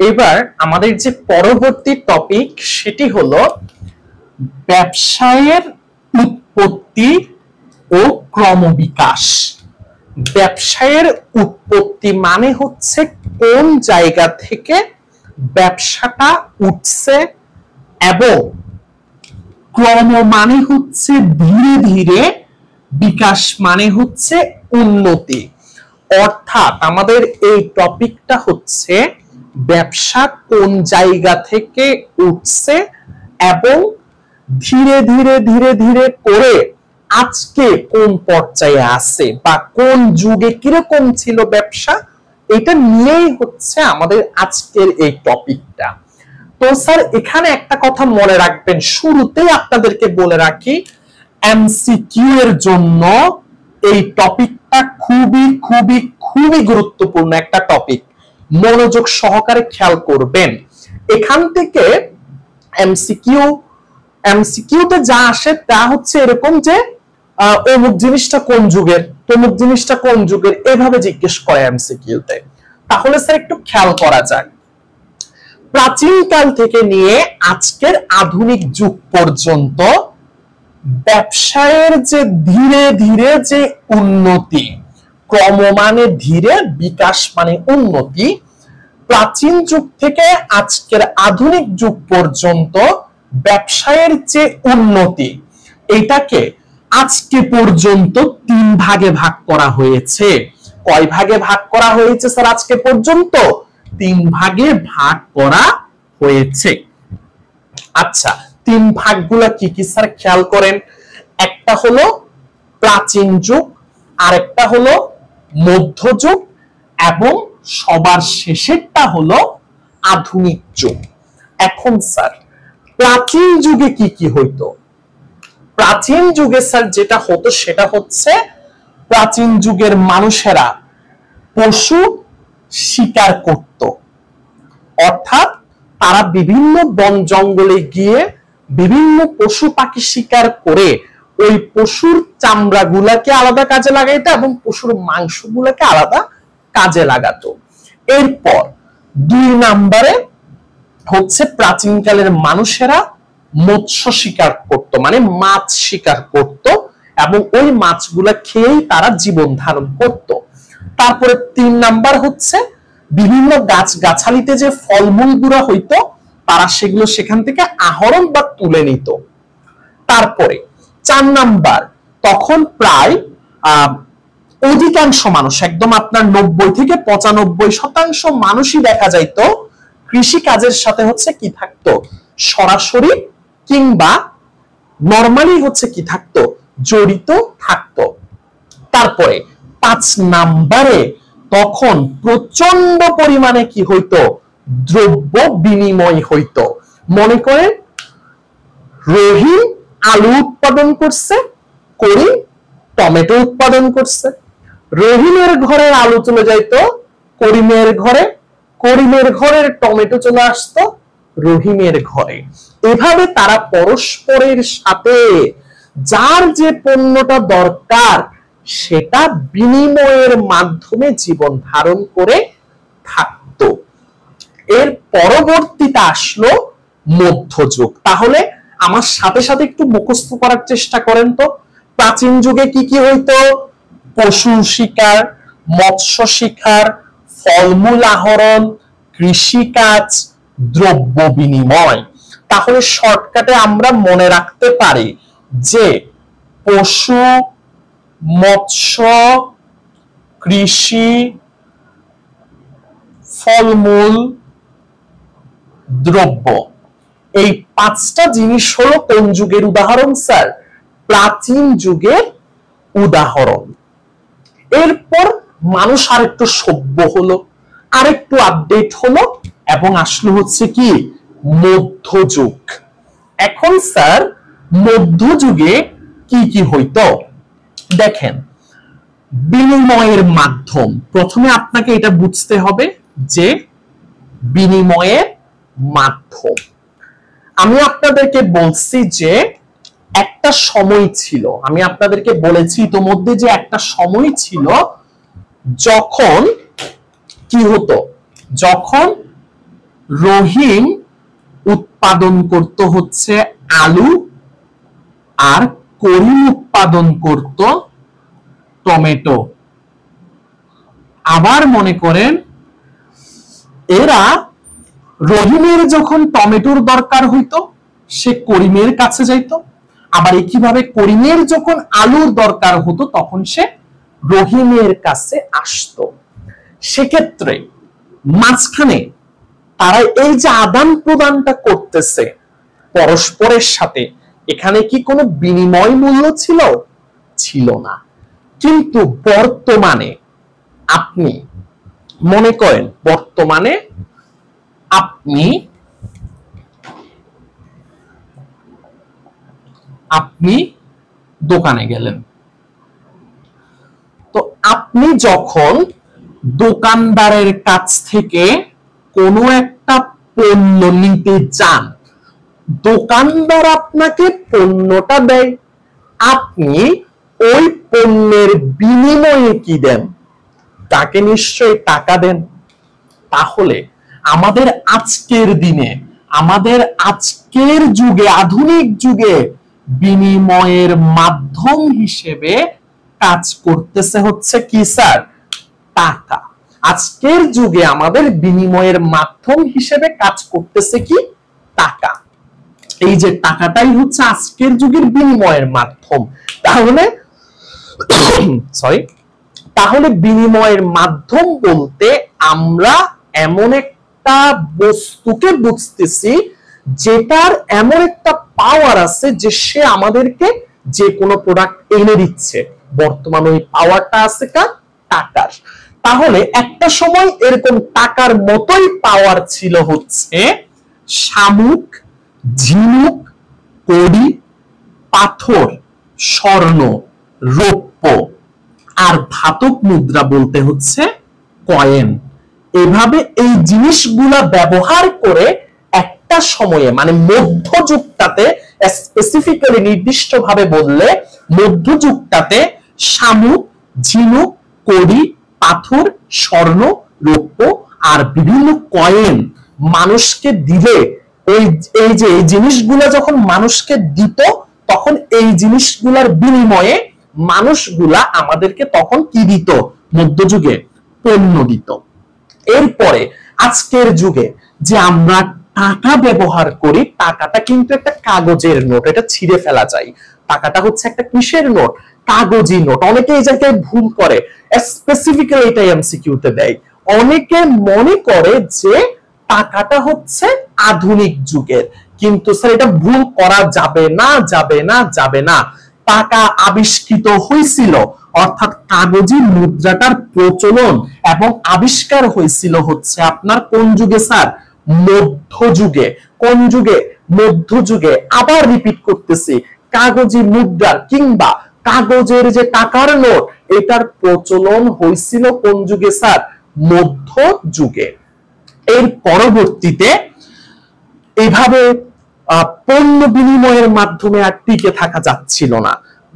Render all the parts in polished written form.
এবার আমাদের যে পরবর্তী টপিক সেটি হলো ব্যবসায়ের উৎপত্তি ও ক্রমবিকাশ। ব্যবসায়ের উৎপত্তি মানে হচ্ছে কোন জায়গা থেকে ব্যবসাটা উঠছে, এবং ক্রম মানে হচ্ছে ধীরে ধীরে, বিকাশ মানে হচ্ছে উন্নতি। অর্থাৎ আমাদের এই টপিকটা হচ্ছে ব্যবসা কোন জায়গা থেকে উঠছে এবং ধীরে ধীরে ধীরে ধীরে করে আজকে কোন পর্যায়ে আছে বা কোন যুগে কিরকম ছিল ব্যবসা, এটা নিয়েই হচ্ছে আমাদের আজকের এই টপিকটা। তো স্যার এখানে একটা কথা মনে রাখবেন, শুরুতেই আপনাদেরকে বলে রাখি, এমসিকিউ এর জন্য এই টপিকটা খুবই খুবই খুবই গুরুত্বপূর্ণ একটা টপিক। মনোযোগ সহকারে খেয়াল করবেন। এখান থেকে এমসিকিউতে যা আসে তা হচ্ছে এরকম যে অমুক জিনিসটা কোন যুগের, তমুক জিনিসটা কোন যুগের, এভাবে জিজ্ঞেস করে এমসিকিউতে। তাহলে স্যার একটু খেয়াল করা যাক, প্রাচীনকাল থেকে নিয়ে আজকের আধুনিক যুগ পর্যন্ত ব্যবসায়ের যে ধীরে ধীরে যে উন্নতি, ক্রম মানে ধীরে, বিকাশ মানে উন্নতি, প্রাচীন যুগ থেকে আজকের আধুনিক যুগ পর্যন্ত ব্যবসায়ের যে উন্নতি, এটাকে আজকে পর্যন্ত 3 ভাগে ভাগ করা হয়েছে। কয় ভাগে ভাগ করা হয়েছে স্যার? আজকে পর্যন্ত 3 ভাগে ভাগ করা হয়েছে। আচ্ছা, 3 ভাগগুলো কি কি স্যার খেয়াল করেন। একটা হলো প্রাচীন যুগ, আরেকটা হলো মধ্যযুগ, এবং সবার শেষেরটা হলো আধুনিক যুগ। এখন স্যার প্রাচীন যুগে কি কি হইতো? প্রাচীন যুগে স্যার যেটা হতো সেটা হচ্ছে প্রাচীন যুগের মানুষেরা পশু শিকার করত। অর্থাৎ তারা বিভিন্ন বন জঙ্গলে গিয়ে বিভিন্ন পশু পাখি শিকার করে ওই পশুর চামড়াগুলাকে আলাদা কাজে লাগাইতো এবং পশুর মাংসগুলাকে আলাদা কাজে লাগাতো। এরপর 2 নম্বরে হচ্ছে প্রাচীনকালের মানুষেরা মৎস্য শিকার করত, মানে মাছ শিকার করত, এবং ওই মাছগুলা খেয়েই তারা জীবন ধারণ করত। তারপরে 3 নাম্বার হচ্ছে বিভিন্ন গাছ গাছালিতে যে ফলমূল গুলো হইতো তারা সেগুলো সেখান থেকে আহরণ বা তুলে নিত। তারপরে 4 নাম্বার, তখন প্রায় অধিকাংশ মানুষ, একদম আপনার 90 থেকে 95% মানুষই দেখা যাইতো কৃষি কাজের সাথে হচ্ছে কি থাকতো, সরাসরি কিংবা নরমালি হচ্ছে কি থাকতো, জড়িত থাকতো। তারপরে 5 নাম্বারে তখন প্রচন্ড পরিমাণে কি হইতো, দ্রব্য বিনিময় হইতো। মনে করেন রহিম আলু উৎপাদন করছে, করিম টমেটো উৎপাদন করছে, রহিমের ঘরের আলু চলে যাইতো করিমের ঘরে, করিমের ঘরের টমেটো চলে আসতো রহিমের ঘরে। এভাবে তারা পরস্পরের সাথে যার যে পণ্যটা দরকার সেটা বিনিময়ের মাধ্যমে জীবন ধারণ করে থাকতো। এর পরবর্তীতে আসলো মধ্যযুগ। তাহলে আমার সাথে সাথে একটু মুখস্থ করার চেষ্টা করেন তো। প্রাচীন যুগে কি কি হইতো? পশু শিকার, মৎস্য শিকার, ফলমূল আহরণ, কৃষিকাজ, দ্রব্য বিনিময়। তাহলে শর্টকাটে আমরা মনে রাখতে পারি যে পশু, মৎস্য, কৃষি, ফলমূল, দ্রব্য, এই 5টা জিনিস হলো কোন যুগের উদাহরণ স্যার? প্রাচীন যুগের উদাহরণ। এরপর মানুষ আরেকটু সভ্য হলো, আরেকটু আপডেট হলো, এবং আসলো হচ্ছে কি মধ্যযুগ। এখন স্যার মধ্যযুগে কি কি হইতো দেখেন। বিনিময়ের মাধ্যম, প্রথমে আপনাকে এটা বুঝতে হবে যে বিনিময়ের মাধ্যম। আমি আপনাদেরকে বলছি যে একটা সময় ছিল, আমি আপনাদেরকে বলেছি ইতোমধ্যে যে একটা সময় ছিল যখন কি হতো, যখন রহিম উৎপাদন করত হচ্ছে আলু, আর করিম উৎপাদন করত টমেটো। আবার মনে করেন এরা, রহিমের যখন টমেটোর দরকার হইতো সে করিমের কাছে যাইত, আবার একইভাবে করিমের যখন আলুর দরকার হতো তখন সে রহিমের কাছে আসতো। সেক্ষেত্রে মাঝখানে তারা এই যে আদান প্রদানটা করতেছে পরস্পরের সাথে, এখানে কি কোনো বিনিময় মূল্য ছিল? ছিল না। কিন্তু বর্তমানে আপনি মনে করেন, বর্তমানে আপনি দোকানে গেলেন, তো আপনি যখন দোকানদারের কাছ থেকে কোনো একটা পণ্য নিতে চান, দোকানদার আপনাকে পণ্যটা দেয়, আপনি ওই পণ্যের বিনিময়ে কি দেন? তাকে নিশ্চয়ই টাকা দেন। তাহলে আমাদের আজকের দিনে, আমাদের আজকের যুগে, আধুনিক যুগে বিনিময়ের মাধ্যম হিসেবে কাজ করতেছে হচ্ছে কি স্যার? টাকা। আজকের যুগে আমাদের বিনিময়ের মাধ্যম হিসেবে কাজ করতেছে কি? টাকা। এই যে টাকাটাই হচ্ছে আজকের যুগের বিনিময়ের মাধ্যম। তাহলে বিনিময়ের মাধ্যম বলতে আমরা এমন একটা বস্তুকে বুঝতেছি যেটার এমন একটা পাওয়ার আছে যে সে আমাদেরকে যে কোনো প্রোডাক্ট এনে দিচ্ছে। বর্তমানে ওই পাওয়ারটা আছে কার? টাকার। তাহলে একটা সময় এরকম টাকার মতোই পাওয়ার ছিল হচ্ছে শামুক, ঝিনুক, কড়ি, পাথর, স্বর্ণ, রৌপ্য, আর ধাতব মুদ্রা বলতে হচ্ছে কয়েন। এভাবে এই জিনিসগুলা ব্যবহার করে একটা সময়ে, মানে মধ্যযুগটাতে, স্পেসিফিক্যালি নির্দিষ্টভাবে বললে মধ্যযুগটাতে শামুক, ঝিনুক, কড়ি, পাথর, স্বর্ণ, রৌপ্য আর বিভিন্ন কয়েন মানুষকে দিলে, এই যে এই জিনিসগুলা যখন মানুষকে দিত, তখন এই জিনিসগুলার বিনিময়ে মানুষগুলা আমাদেরকে তখন কি দিত? মধ্যযুগে পণ্য দিত। এরপরে আজকের যুগে যে আমরা টাকা ব্যবহার করি, টাকাটা কিন্তু একটা কাগজের নোট, এটা ছিঁড়ে ফেলা যায়। টাকাটা হচ্ছে একটা কিসের নোট? কাগজি নোট। অনেকে এই জায়গায় ভুল করে, স্পেসিফিক্যালি এটা এমসিকিউতে দেয়। অনেকে মনে করে যে টাকাটা হচ্ছে আধুনিক যুগের, কিন্তু স্যার এটা ভুল করা যাবে না, যাবে না, যাবে না। টাকা আবিষ্কৃত হয়েছিল, অর্থাৎ কাগজি মুদ্রাটার প্রচলন এবং আবিষ্কার হয়েছিল হচ্ছে আপনার কোন যুগে স্যার? মধ্যযুগে। কোন যুগে? মধ্যযুগে। আবার রিপিট করতেছি, কাগজি মুদ্রার কিংবা কাগজের যে টাকার নোট, এটার প্রচলন হয়েছিল কোন যুগে স্যার? মধ্যযুগে। এর পরবর্তীতে এইভাবে পণ্য বিনিময়ের মাধ্যমে আর টিকে থাকা যাচ্ছিল না।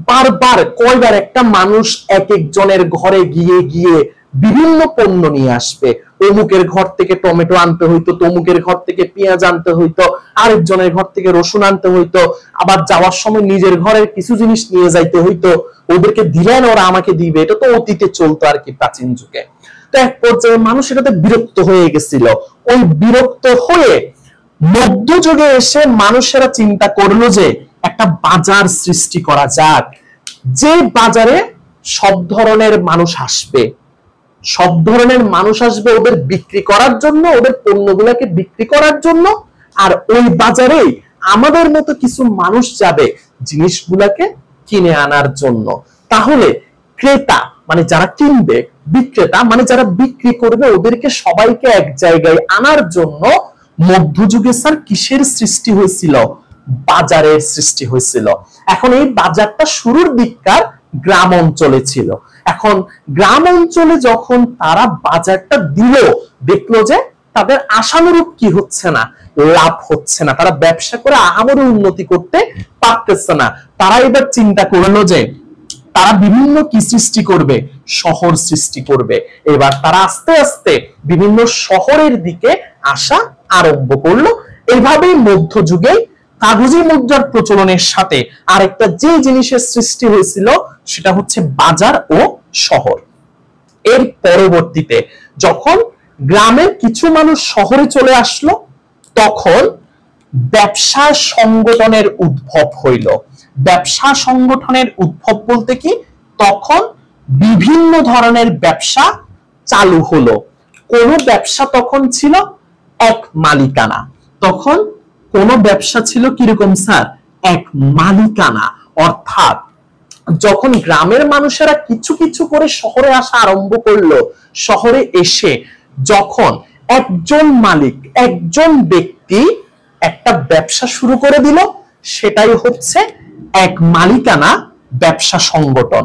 বারবার কয়বার একটা মানুষ এক একজনের ঘরে গিয়ে গিয়ে বিভিন্ন পণ্য নিয়ে আসবে। অমুকের ঘর থেকে টমেটো আনতে হইতো, তমুকের ঘর থেকে পেঁয়াজ আনতে হইতো, আরেকজনের ঘর থেকে রসুন আনতে হইতো, আবার যাওয়ার সময় নিজের ঘরের কিছু জিনিস নিয়ে যাইতে হইতো। ওদেরকে দিলেন, ওরা আমাকে দিবে। এটা তো অতীতে চলতো আর কি, প্রাচীন যুগে। তো এক পর্যায়ে মানুষ এটাতে বিরক্ত হয়ে গেছিল। ওই বিরক্ত হয়ে মধ্যযুগে এসে মানুষেরা চিন্তা করলো যে একটা বাজার সৃষ্টি করা যাক, যে বাজারে সব ধরনের মানুষ আসবে, সব ধরনের মানুষ আসবে ওদের বিক্রি করার জন্য, ওদের পণ্যগুলোকে বিক্রি করার জন্য, আর ওই বাজারে আমাদের মতো কিছু মানুষ যাবে জিনিসগুলোকে কিনে আনার জন্য। তাহলে ক্রেতা মানে যারা কিনবে, বিক্রেতা মানে যারা বিক্রি করবে, ওদেরকে সবাইকে এক জায়গায় আনার জন্য মধ্যযুগে স্যার কিসের সৃষ্টি হয়েছিল? বাজারের সৃষ্টি হয়েছিল। এখন এই বাজারটা শুরুর দিককার গ্রাম অঞ্চলে ছিল। এখন গ্রাম অঞ্চলে যখন তারা বাজারটা দিল, দেখলো যে তাদের আশানুরূপ কি হচ্ছে না, লাভ হচ্ছে না, তারা ব্যবসা করে আহামরি উন্নতি করতে পারতেছে না। তারা এবার চিন্তা করলো যে তারা বিভিন্ন কি সৃষ্টি করবে? শহর সৃষ্টি করবে। এবার তারা আস্তে আস্তে বিভিন্ন শহরের দিকে আসা আরম্ভ করলো। এইভাবেই মধ্যযুগে কাগজি মুদ্রার প্রচলনের সাথে আরেকটা যে জিনিসের সৃষ্টি হয়েছিল সেটা হচ্ছে বাজার ও শহর। এর পরবর্তীতে যখন গ্রামের কিছু মানুষ শহরে চলে আসলো তখন ব্যবসা সংগঠনের উদ্ভব হইল। ব্যবসা সংগঠনের উদ্ভব বলতে কি, তখন বিভিন্ন ধরনের ব্যবসা চালু হলো। কোন ব্যবসা তখন ছিল এক মালিকানা, তখন কোন ব্যবসা ছিল কিরকম স্যার, এক মালিকানা। অর্থাৎ যখন গ্রামের মানুষেরা কিছু কিছু করে শহরে আসা আরম্ভ করলো, শহরে এসে যখন একজন মালিক একজন ব্যক্তি একটা ব্যবসা শুরু করে দিল, সেটাই হচ্ছে এক মালিকানা ব্যবসা সংগঠন।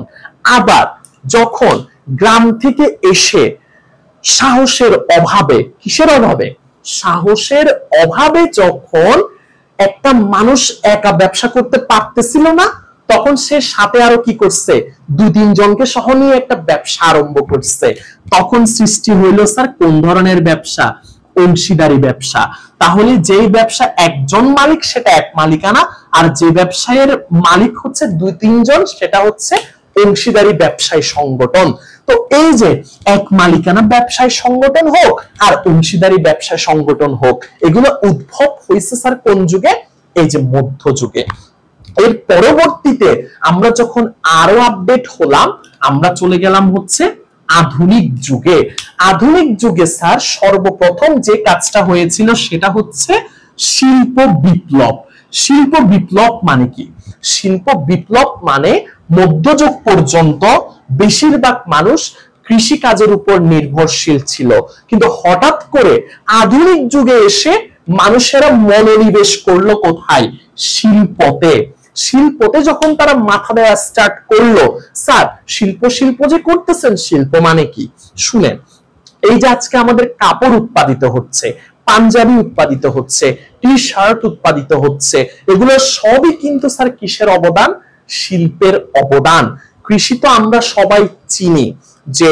আবার যখন গ্রাম থেকে এসে সাহসের অভাবে, কিসের অভাবে, সাহসের অভাবে যখন একটা মানুষ একা ব্যবসা করতে পারতেছিল না, তখন সে সাথে আরো কি করছে, দুই তিন জনকে সহ নিয়ে একটা ব্যবসা আরম্ভ করছে। তখন সৃষ্টি হইল স্যার কোন ধরনের ব্যবসা, অংশীদারি ব্যবসা। তাহলে যেই ব্যবসা একজন মালিক সেটা এক মালিকানা, আর যে ব্যবসায়ের মালিক হচ্ছে দুই তিনজন সেটা হচ্ছে অংশীদারি ব্যবসায়ী সংগঠন। তো এই যে এক মালিকানা ব্যবসায়ী সংগঠন হোক আর অংশীদারি ব্যবসায়ী সংগঠন হোক, এগুলো উদ্ভব হয়েছে স্যার কোন যুগে, এই যে মধ্যযুগে। এর পরবর্তীতে আমরা যখন আরো আপডেট হলাম, আমরা চলে গেলাম হচ্ছে আধুনিক যুগে। আধুনিক যুগে স্যার সর্বপ্রথম যে কাজটা হয়েছিল সেটা হচ্ছে শিল্প বিপ্লব। শিল্প বিপ্লব মানে কি, শিল্প বিপ্লব মানে মধ্যযুগ পর্যন্ত বেশিরভাগ মানুষ কৃষি কাজের উপর নির্ভরশীল ছিল, কিন্তু হঠাৎ করে আধুনিক যুগে এসে মানুষেরা মনোনিবেশ করলো কোথায়, শিল্পতে। শিল্পতে যখন তারা মাথা দেওয়া স্টার্ট করলো, স্যার শিল্প শিল্প যে করতেছেন, শিল্প মানে কি শুনেন। এই যে আজকে আমাদের কাপড় উৎপাদিত হচ্ছে, পাঞ্জাবি উৎপাদিত হচ্ছে, টি শার্ট উৎপাদিত হচ্ছে, এগুলো সবই কিন্তু স্যার কিসের অবদান, শিল্পের অবদান। কৃষি তো আমরা সবাই চিনি যে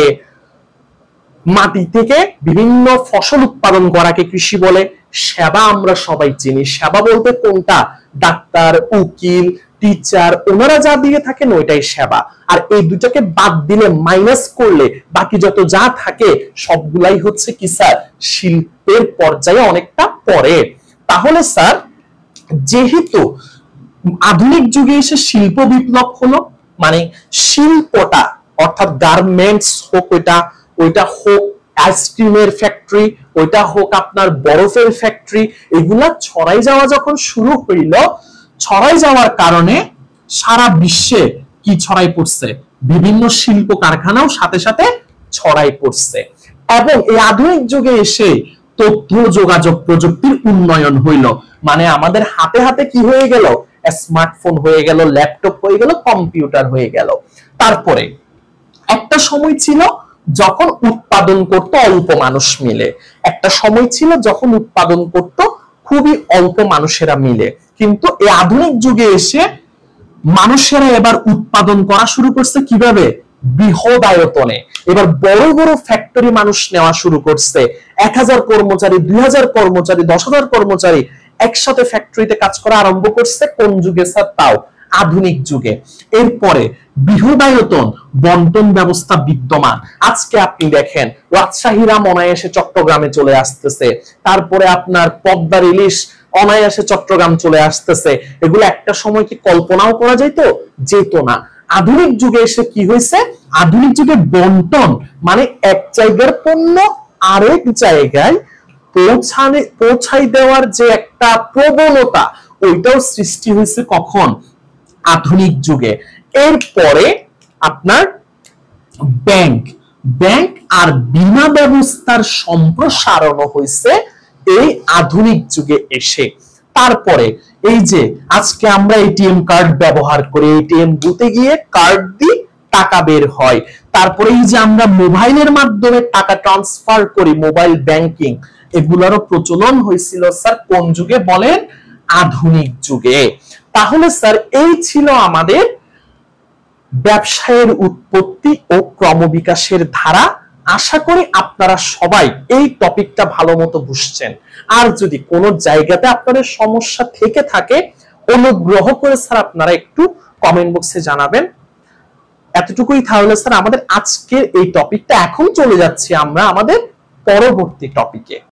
মাটি থেকে বিভিন্ন ফসল উৎপাদন করাকে কৃষি বলে। সেবা আমরা সবাই চিনি, সেবা বলতে কোনটা, ডাক্তার, উকিল, টিচার, ওনারা যা দিয়ে থাকেন ওইটাই সেবা। আর এই দুটাকে বাদ দিলে, মাইনাস করলে বাকি যত যা থাকে সবগুলাই হচ্ছে কি স্যার, শিল্পের পর্যায়ে অনেকটা পরে। তাহলে স্যার যেহেতু আধুনিক যুগে এসে শিল্প বিপ্লব হলো, মানে শিল্পটা অর্থাৎ গার্মেন্টস হোক, ওইটা হোক আইসক্রিমের ফ্যাক্টরি, ওইটা হোক আপনার বরফের ফ্যাক্টরি, এগুলা ছড়াই যাওয়া যখন শুরু হইল, ছড়াই যাওয়ার কারণে সারা বিশ্বে কি ছড়াই পড়ছে, বিভিন্ন শিল্প কারখানাও সাথে সাথে ছড়াই পড়ছে। এবং এই আধুনিক যুগে এসে তথ্য যোগাযোগ প্রযুক্তির উন্নয়ন হইল, মানে আমাদের হাতে হাতে কি হয়ে গেল, স্মার্টফোন হয়ে গেল, ল্যাপটপ হয়ে গেল, কম্পিউটার হয়ে গেল। তারপরে একটা সময় ছিল যখন উৎপাদন করত অল্প মানুষ মিলে, একটা সময় ছিল যখন উৎপাদন করত খুবই অল্প মানুষেরা মিলে। কিন্তু এই আধুনিক যুগে এসে মানুষেরা এবার উৎপাদন করা শুরু করছে কিভাবে, বৃহৎ আয়তনে। এবার বড় বড় ফ্যাক্টরি মানুষ নেওয়া শুরু করছে, 1000 কর্মচারী, 2000 কর্মচারী, 10,000 কর্মচারী একসাথে ফ্যাক্টরিতে কাজ করা আরম্ভ করছে। কোন যুগে স্যার, তাও আধুনিক যুগে। এরপরে বৃহদায়তন বন্টন ব্যবস্থা বিদ্যমান। আজকে আপনি দেখেন রাজশাহীরা অনায়াসে চট্টগ্রামে চলে আসতেছে, তারপরে আপনার পদ্মার ইলিশ অনায়াসে চট্টগ্রাম চলে আসতেছে। এগুলো একটা সময় কি কল্পনাও করা যেত না। আধুনিক যুগে এসে কি হয়েছে, আধুনিক যুগে বন্টন মানে এক জায়গার পণ্য আরেক জায়গায় পৌঁছাই দেওয়ার যে একটা প্রবণতা, ওইটাও সৃষ্টি হয়েছে কখন, আধুনিক যুগে। এরপরে আপনার ব্যাংক আর বীমা ব্যবস্থার সম্প্রসারণ হয়েছে এই আধুনিক যুগে এসে। তারপরে এই যে আজকে আমরা এটিএম কার্ড ব্যবহার করি, এটিএম বুথে গিয়ে কার্ড দিই, টাকা বের হয়। তারপরে এই যে আমরা মোবাইলের মাধ্যমে টাকা ট্রান্সফার করি, মোবাইল ব্যাংকিং, এগুলোরও প্রচলন হয়েছিল স্যার কোন যুগে বলেন, আধুনিক যুগে। তাহলে স্যার এই ছিল আমাদের ব্যবসায়ের উৎপত্তি ও ক্রমবিকাশের ধারা আশা করি আপনারা সবাই এই টপিকটা ভালো মতো বুঝছেন। আর যদি কোনো জায়গাতে আপনাদের সমস্যা থেকে থাকে, অনুগ্রহ করে স্যার আপনারা একটু কমেন্ট বক্সে জানাবেন। এতটুকুই তাহলে স্যার আমাদের আজকের এই টপিকটা। এখন চলে যাচ্ছি আমরা আমাদের পরবর্তী টপিকে।